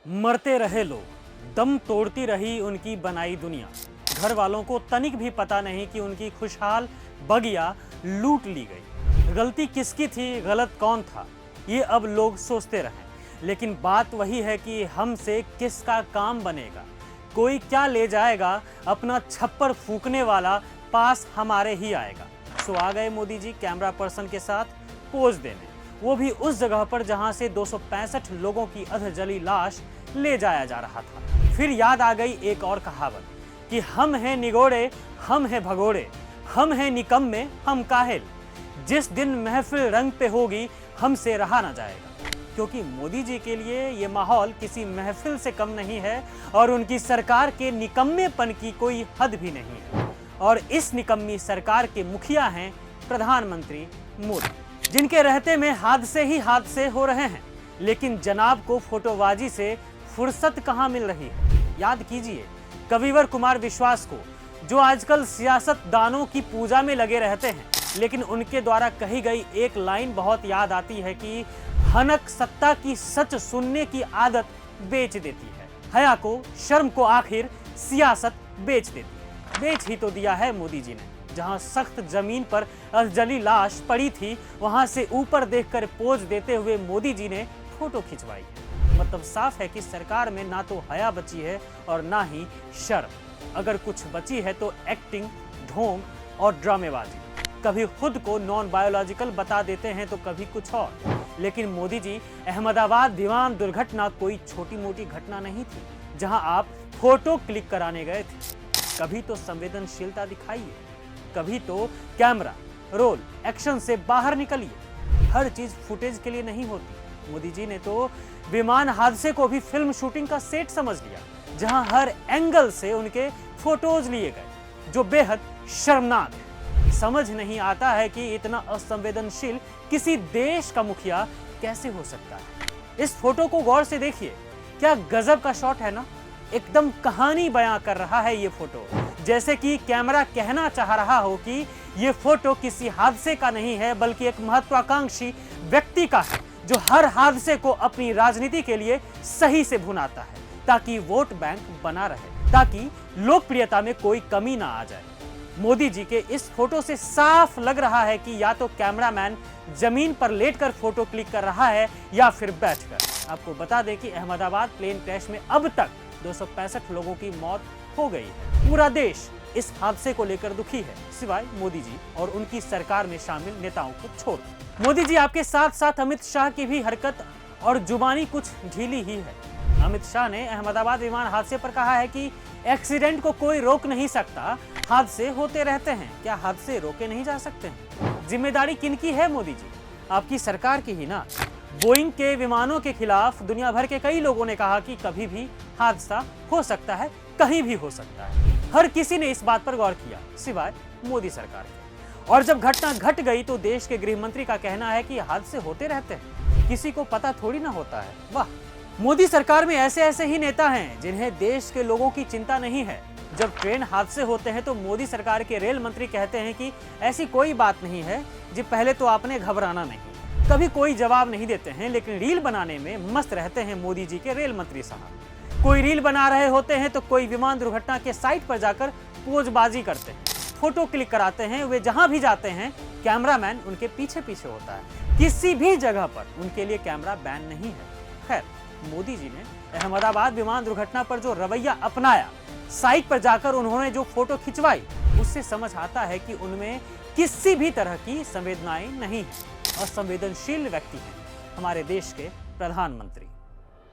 मरते रहे लोग, दम तोड़ती रही उनकी बनाई दुनिया। घर वालों को तनिक भी पता नहीं कि उनकी खुशहाल बगिया लूट ली गई। गलती किसकी थी, गलत कौन था, ये अब लोग सोचते रहें। लेकिन बात वही है कि हमसे किसका काम बनेगा, कोई क्या ले जाएगा, अपना छप्पर फूंकने वाला पास हमारे ही आएगा। सो आ गए मोदी जी कैमरा पर्सन के साथ पोज देने, वो भी उस जगह पर जहां से 265 लोगों की अधजली लाश ले जाया जा रहा था। फिर याद आ गई एक और कहावत कि हम हैं निगोड़े, हम हैं भगोड़े, हम हैं निकम्मे, हम काहिल। जिस दिन महफिल रंग पे होगी, हमसे रहा ना जाएगा। क्योंकि मोदी जी के लिए ये माहौल किसी महफिल से कम नहीं है और उनकी सरकार के निकम्मेपन की कोई हद भी नहीं है। और इस निकम्मी सरकार के मुखिया हैं प्रधानमंत्री मोदी, जिनके रहते में हादसे ही हादसे हो रहे हैं। लेकिन जनाब को फोटोबाजी से फुर्सत कहां मिल रही है। याद कीजिए कविवर कुमार विश्वास को, जो आजकल सियासतदानों की पूजा में लगे रहते हैं, लेकिन उनके द्वारा कही गई एक लाइन बहुत याद आती है कि हनक सत्ता की सच सुनने की आदत बेच देती है, हया को, शर्म को आखिर सियासत बेच देती है। बेच ही तो दिया है मोदी जी ने। जहां सख्त जमीन पर अधजली लाश पड़ी थी, वहां से ऊपर देखकर पोज देते हुए मोदी जी ने फोटो खिंचवाई है। मतलब साफ है कि सरकार में ना तो हया बची है और ना ही शर्म। अगर कुछ बची है तो एक्टिंग, ढोंग और ड्रामेबाजी। कभी खुद को नॉन बायोलॉजिकल बता देते हैं तो कभी कुछ और। लेकिन मोदी जी, अहमदाबाद विमान दुर्घटना कोई छोटी मोटी घटना नहीं थी जहां आप फोटो क्लिक कराने गए थे। कभी तो संवेदनशीलता दिखाइए, कभी तो कैमरा रोल एक्शन से बाहर निकलिए। हर चीज फुटेज के लिए नहीं होती। मोदी जी ने तो विमान हादसे को भी फिल्म शूटिंग का सेट समझ लिया, जहां हर एंगल से उनके फोटोज लिए गए, जो बेहद शर्मनाक है। समझ नहीं आता है कि इतना असंवेदनशील किसी देश का मुखिया कैसे हो सकता है। इस फोटो को गौर से देखिए, क्या गजब का शॉट है ना। एकदम कहानी बयां कर रहा है ये फोटो। जैसे कि कैमरा कहना चाह रहा हो कि ये फोटो किसी हादसे का नहीं है, बल्कि एक महत्वाकांक्षी व्यक्ति का है, जो हर हादसे को अपनी राजनीति के लिए सही से भुनाता है, ताकि वोट बैंक बना रहे, ताकि लोकप्रियता में कोई कमी ना आ जाए। मोदी जी के इस फोटो से साफ लग रहा है कि या तो कैमरामैन जमीन पर लेटकर फोटो क्लिक कर रहा है या फिर बैठकर। आपको बता दें कि अहमदाबाद प्लेन क्रैश में अब तक 265 लोगों की मौत हो गई है। पूरा देश इस हादसे को लेकर दुखी है, सिवाय मोदी जी और उनकी सरकार में शामिल नेताओं को छोड़। मोदी जी आपके साथ साथ अमित शाह की भी हरकत और जुबानी कुछ ढीली ही है। अमित शाह ने अहमदाबाद विमान हादसे पर कहा है कि एक्सीडेंट को कोई रोक नहीं सकता, हादसे होते रहते हैं, क्या हादसे रोके नहीं जा सकते हैं? जिम्मेदारी किनकी है मोदी जी? आपकी सरकार की ही ना। बोइंग के विमानों के खिलाफ दुनिया भर के कई लोगों ने कहा कि कभी भी हादसा हो सकता है, कहीं भी हो सकता है। हर किसी ने इस बात पर गौर किया, सिवाय मोदी सरकार के। और जब घटना घट गई तो देश के गृह मंत्री का कहना है कि हादसे होते रहते हैं, किसी को पता थोड़ी ना होता है। वाह, मोदी सरकार में ऐसे ऐसे ही नेता हैं जिन्हें देश के लोगों की चिंता नहीं है। जब ट्रेन हादसे होते हैं तो मोदी सरकार के रेल मंत्री कहते हैं कि ऐसी कोई बात नहीं है जी, पहले तो आपने घबराना नहीं। कभी कोई जवाब नहीं देते हैं, लेकिन रील बनाने में मस्त रहते हैं मोदी जी के रेल मंत्री साहब। कोई रील बना रहे होते हैं तो कोई विमान दुर्घटना के साइट पर जाकर पोजबाजी करते हैं, फोटो क्लिक कराते हैं। वे जहां भी जाते हैं कैमरामैन उनके पीछे पीछे होता है। किसी भी जगह पर उनके लिए कैमरा बैन नहीं है। खैर, मोदी जी ने अहमदाबाद विमान दुर्घटना पर जो रवैया अपनाया, साइट पर जाकर उन्होंने जो फोटो खिंचवाई, उससे समझ आता है कि उनमें किसी भी तरह की संवेदनाएं नहीं है। असंवेदनशील व्यक्ति हैं हमारे देश के प्रधानमंत्री।